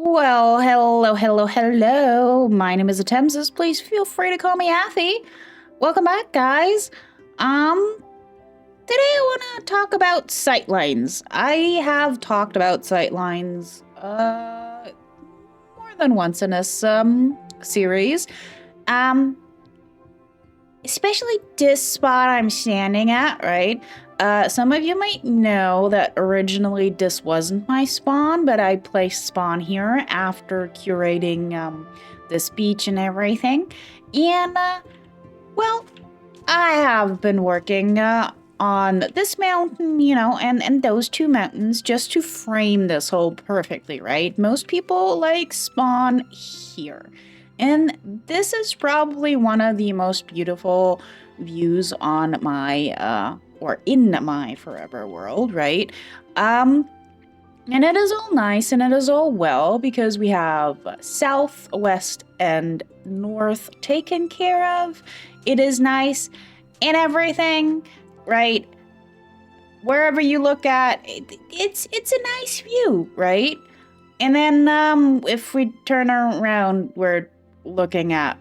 Well, hello. My name is Athemsys. Please feel free to call me Athi. Welcome back, guys. Um, Today I want to talk about sightlines. I have talked about sightlines, more than once in this, series. Um, Especially this spot I'm standing at, right? Some of you might know that originally this wasn't my spawn, but I placed spawn here after curating this beach and everything. And, well, I have been working on this mountain, and those two mountains just to frame this hole perfectly, right? Most people like spawn here. And this is probably one of the most beautiful views on my or in my forever world, right? And it is all nice and it is all well because we have south, west, and north taken care of. It is nice and everything, right? Wherever you look at, it's a nice view, right? And then if we turn around, we're looking at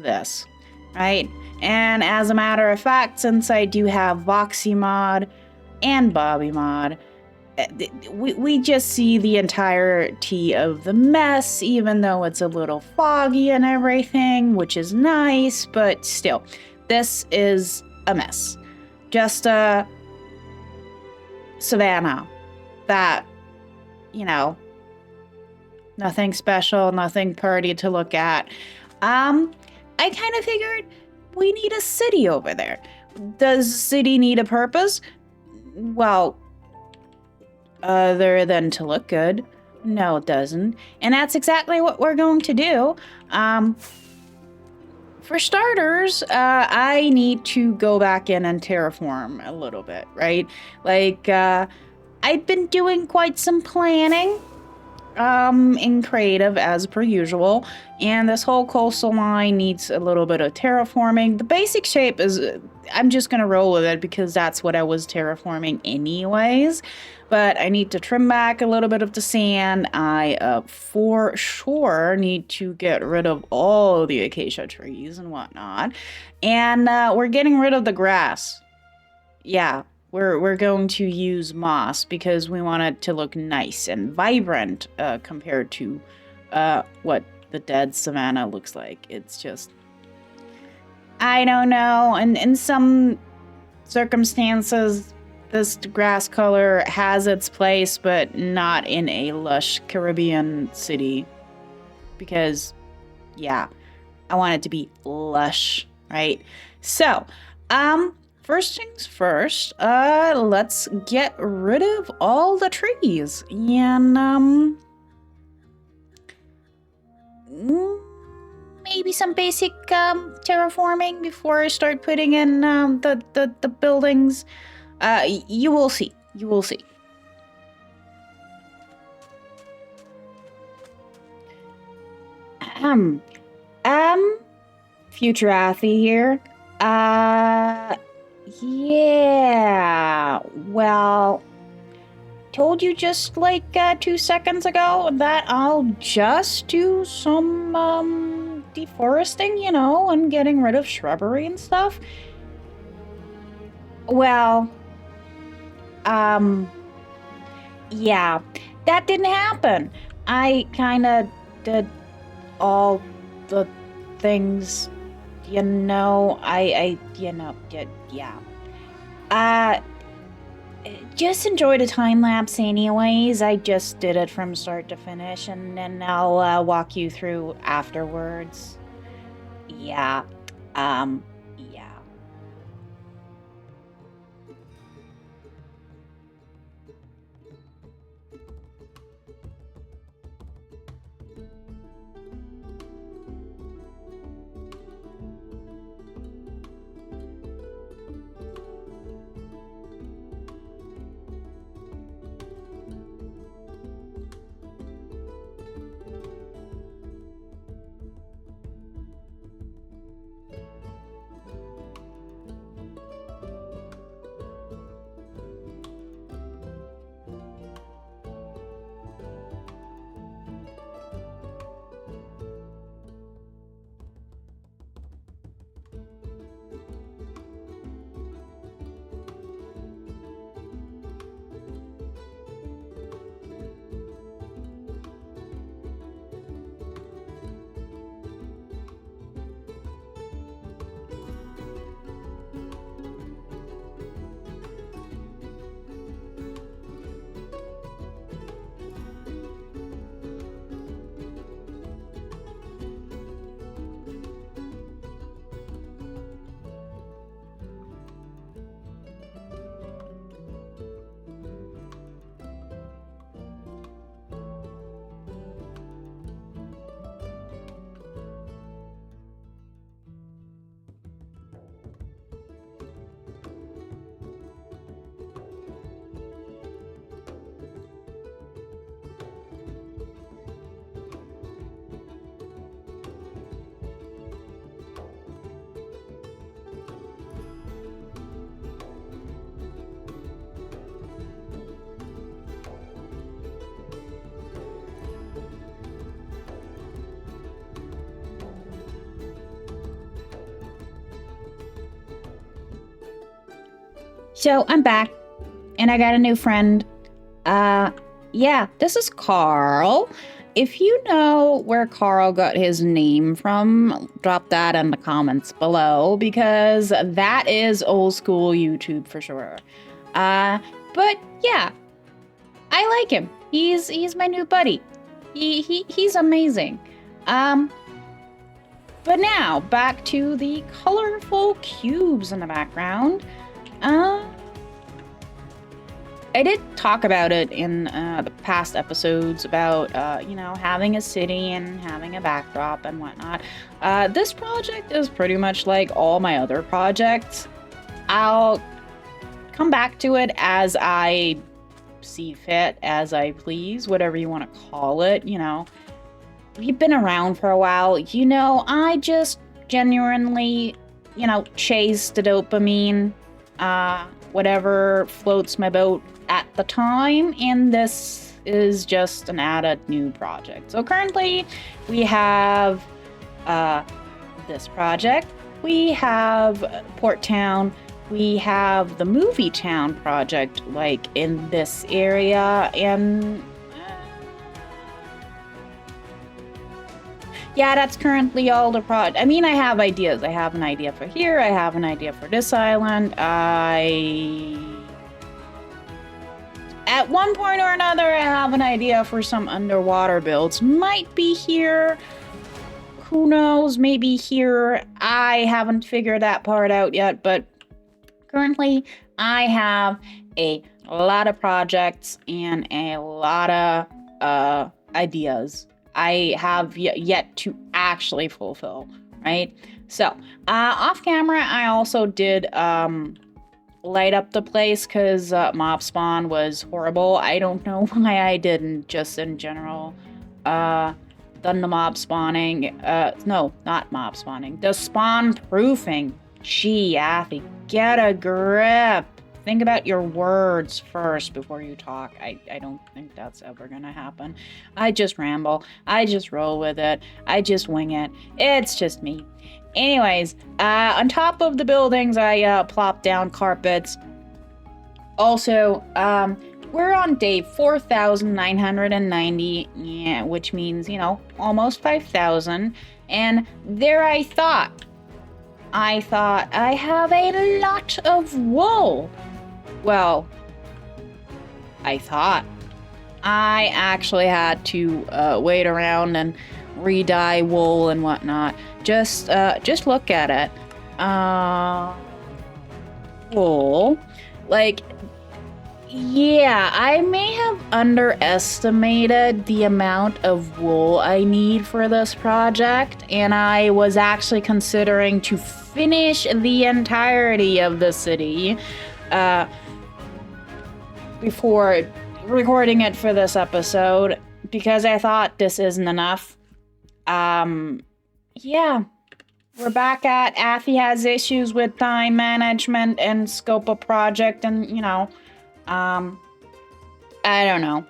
this, right? And as a matter of fact, since I do have Voxy mod and Bobby mod, we just see the entirety of the mess, even though it's a little foggy and everything, which is nice, but still, this is a mess. Just a savannah that, nothing special, nothing pretty to look at. I kind of figured we need a city over there. Does the city need a purpose? Well, other than to look good. No, it doesn't. And that's exactly what we're going to do. For starters, I need to go back in and terraform a little bit, right? Like, I've been doing quite some planning in creative as per usual, and this whole coastal line needs a little bit of terraforming. The basic shape is, I'm just gonna roll with it because that's what I was terraforming anyways, but I need to trim back a little bit of the sand. I for sure need to get rid of all the acacia trees and whatnot, and we're getting rid of the grass. Yeah, we're going to use moss because we want it to look nice and vibrant compared to what the dead savanna looks like. It's just, I don't know. And in some circumstances, this grass color has its place, but not in a lush Caribbean city. Because, yeah, I want it to be lush, right? So, first things first, let's get rid of all the trees and, maybe some basic, terraforming before I start putting in, the buildings. You will see. You will see. Um, Future Athi here. Yeah, well, told you just like 2 seconds ago that I'll just do some deforesting, and getting rid of shrubbery and stuff. Well, yeah, that didn't happen. I kind of did all the things, did, yeah. Uh, just enjoy the time lapse anyways. I just did it from start to finish, and then I'll walk you through afterwards. Yeah, yeah. So I'm back, and I got a new friend. Yeah, this is Carl. If you know where Carl got his name from, drop that in the comments below, because that is old school YouTube for sure. But yeah, I like him. He's my new buddy. He's amazing. But now back to the colorful cubes in the background. I did talk about it in the past episodes about, having a city and having a backdrop and whatnot. This project is pretty much like all my other projects. I'll come back to it as I see fit, as I please, whatever you want to call it, You've been around for a while, I just genuinely, chase the dopamine, whatever floats my boat at the time, and this is just an added new project. So currently we have this project, we have Port Town, we have the Movie Town project, like in this area, and yeah, that's currently all the I mean, I have ideas. I have an idea for here. I have an idea for this island. At one point or another, I have an idea for some underwater builds. Might be here. Who knows? Maybe here. I haven't figured that part out yet, but currently, I have a lot of projects and a lot of ideas I have yet to actually fulfill, right? So, off camera, I also did light up the place because mob spawn was horrible. I don't know why I didn't, just in general. Done the mob spawning. No, not mob spawning. The spawn proofing. Gee, Athi, get a grip. Think about your words first before you talk. I don't think that's ever gonna happen. I just ramble. I just roll with it. I just wing it. It's just me. Anyways, on top of the buildings, I plopped down carpets. Also, we're on day 4,990, yeah, which means, almost 5,000. And there I thought I have a lot of wool. Well, I thought. I actually had to wait around and re-dye wool and whatnot. Just look at it. Wool. Like, yeah, I may have underestimated the amount of wool I need for this project, and I was actually considering to finish the entirety of the city before recording it for this episode, because I thought this isn't enough. Yeah, we're back at Athi has issues with time management and scope of project, and I don't know.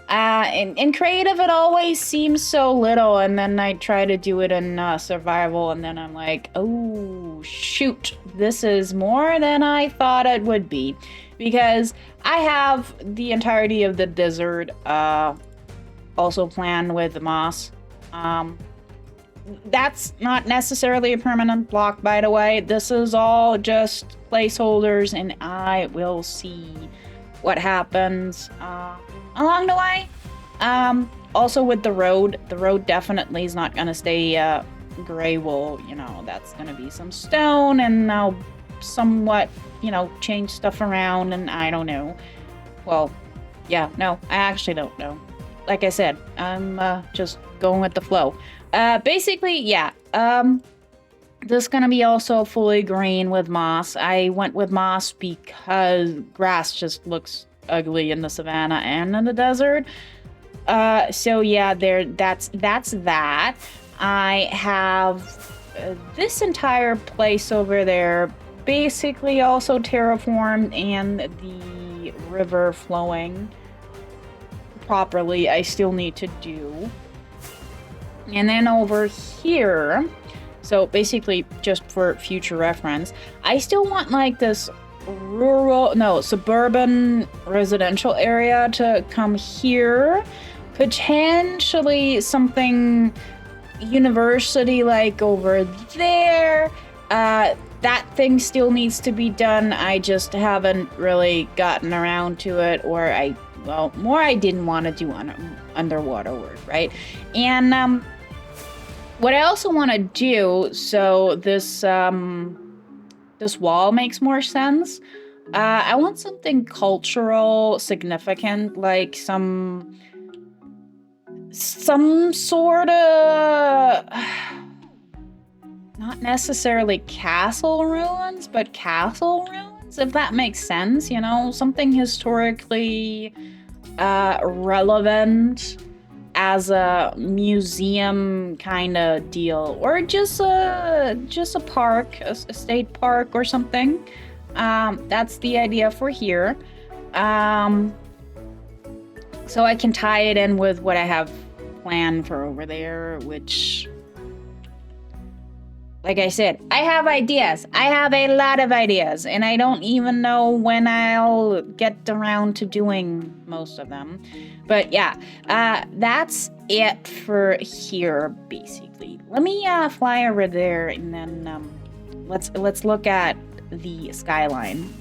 In creative, it always seems so little, and then I try to do it in survival, and then I'm like, oh shoot, this is more than I thought it would be, because I have the entirety of the desert also planned with moss. That's not necessarily a permanent block, by the way. This is all just placeholders, and I will see what happens along the way. Also with the road definitely is not gonna stay gray wool. That's gonna be some stone, and I'll somewhat change stuff around, and I don't know. Well, yeah, no, I actually don't know. Like I said, I'm just going with the flow. Basically, yeah, this is gonna be also fully green with moss. I went with moss because grass just looks ugly in the savannah and in the desert. So yeah, that's that. I have this entire place over there basically also terraformed, and the river flowing properly I still need to do. And then over here, so basically just for future reference, I still want like this suburban residential area to come here. Potentially something university like over there. That thing still needs to be done. I just haven't really gotten around to it, or I didn't want to do underwater work, right? And what I also want to do, so this wall makes more sense. I want something cultural, significant, like some sort of, not necessarily castle ruins, but castle ruins, if that makes sense, you know, something historically relevant as a museum kind of deal, or just a park, a state park or something. That's the idea for here. So I can tie it in with what I have planned for over there, which, like I said, I have ideas. I have a lot of ideas, and I don't even know when I'll get around to doing most of them. But yeah, that's it for here, basically. Let me fly over there, and then let's look at the skyline.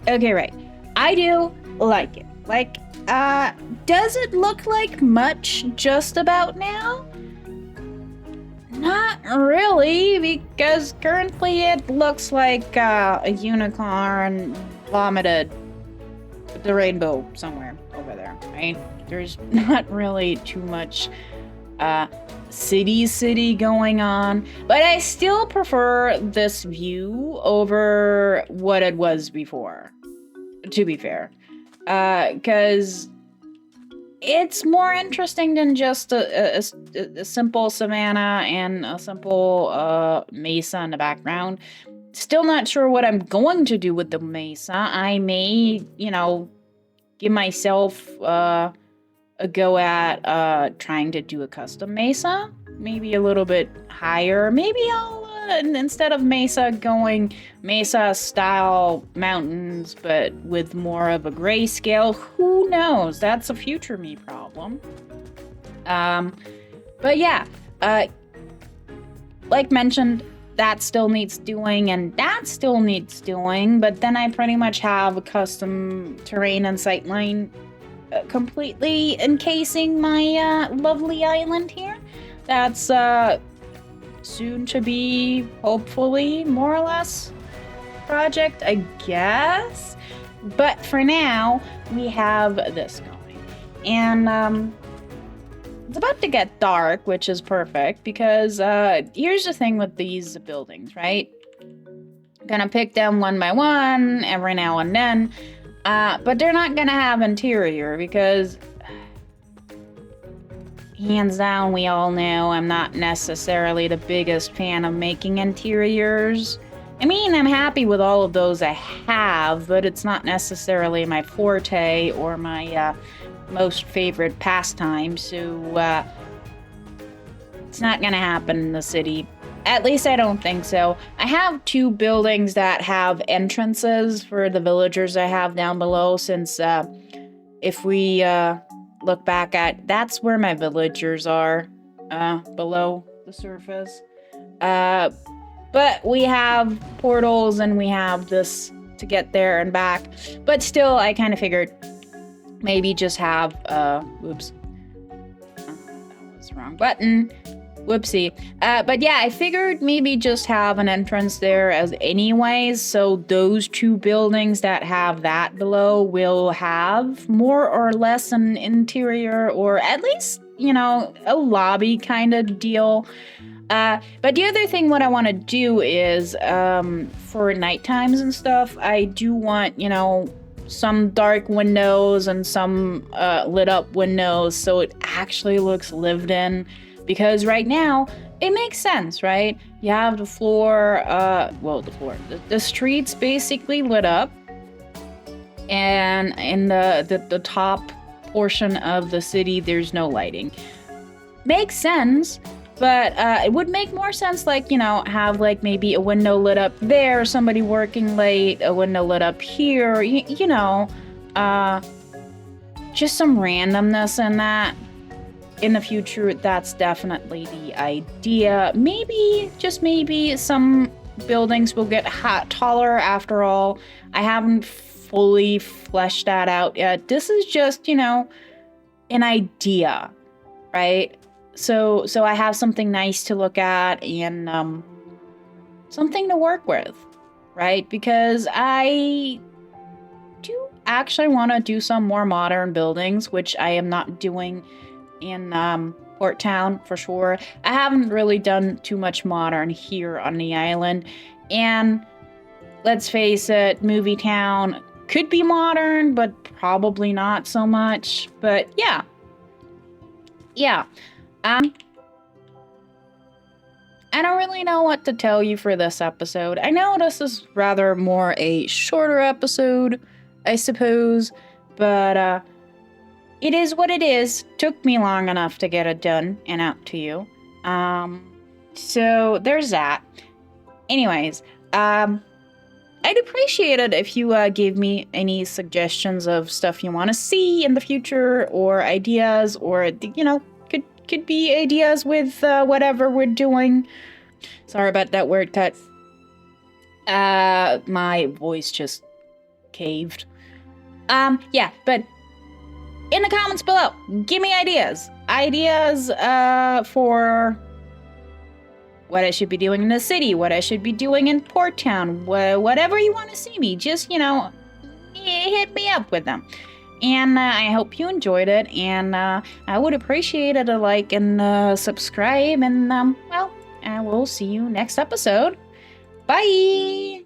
Okay, right. I do like it. Like, does it look like much just about now? Not really, because currently it looks like a unicorn vomited the rainbow somewhere over there, right? There's not really too much city going on, but I still prefer this view over what it was before, to be fair. Because it's more interesting than just a simple savanna and a simple mesa in the background. Still not sure what I'm going to do with the mesa. I may, give myself a go at trying to do a custom mesa. Maybe a little bit higher. Maybe I'll, instead of mesa, going mesa-style mountains, but with more of a grayscale. Who knows? That's a future me problem. But yeah, like mentioned, that still needs doing, and that still needs doing, but then I pretty much have a custom terrain and sightline completely encasing my lovely island here. That's soon to be, hopefully, more or less project, I guess. But for now, we have this going. And it's about to get dark, which is perfect, because here's the thing with these buildings, right? Gonna pick them one by one every now and then, but they're not gonna have interior, because hands down, we all know I'm not necessarily the biggest fan of making interiors. I mean, I'm happy with all of those I have, but it's not necessarily my forte or my most favorite pastime, so it's not gonna happen in the city. At least I don't think so. I have 2 buildings that have entrances for the villagers I have down below, since if we look back at, that's where my villagers are, below the surface. But we have portals and we have this to get there and back. But still, I kind of figured maybe just have, whoops. That was the wrong button. Whoopsie. But yeah, I figured maybe just have an entrance there as anyways, so those 2 buildings that have that below will have more or less an interior, or at least, a lobby kind of deal. But the other thing what I want to do is, for night times and stuff, I do want, some dark windows and some lit up windows so it actually looks lived in. Because right now, it makes sense, right? You have the floor, the streets basically lit up. And in the top portion of the city, there's no lighting. Makes sense, But it would make more sense, like, have like maybe a window lit up there, somebody working late, a window lit up here, just some randomness in that. In the future, that's definitely the idea. Maybe, just maybe, some buildings will get taller after all. I haven't fully fleshed that out yet. This is just, an idea, right? So I have something nice to look at and something to work with, right? Because I do actually want to do some more modern buildings, which I am not doing in Port Town for sure. I haven't really done too much modern here on the island. And let's face it, Movie Town could be modern, but probably not so much. But yeah. I don't really know what to tell you for this episode. I know this is rather more a shorter episode, I suppose, but it is what it is. Took me long enough to get it done and out to you. So there's that. Anyways, I'd appreciate it if you gave me any suggestions of stuff you want to see in the future, or ideas, or could be ideas with whatever we're doing. Sorry about that word cut. My voice just caved. Yeah, but in the comments below, give me ideas. Ideas for what I should be doing in the city, what I should be doing in Port Town, whatever you want to see me. Just, hit me up with them. And I hope you enjoyed it, and I would appreciate a like and subscribe, and, I will see you next episode. Bye!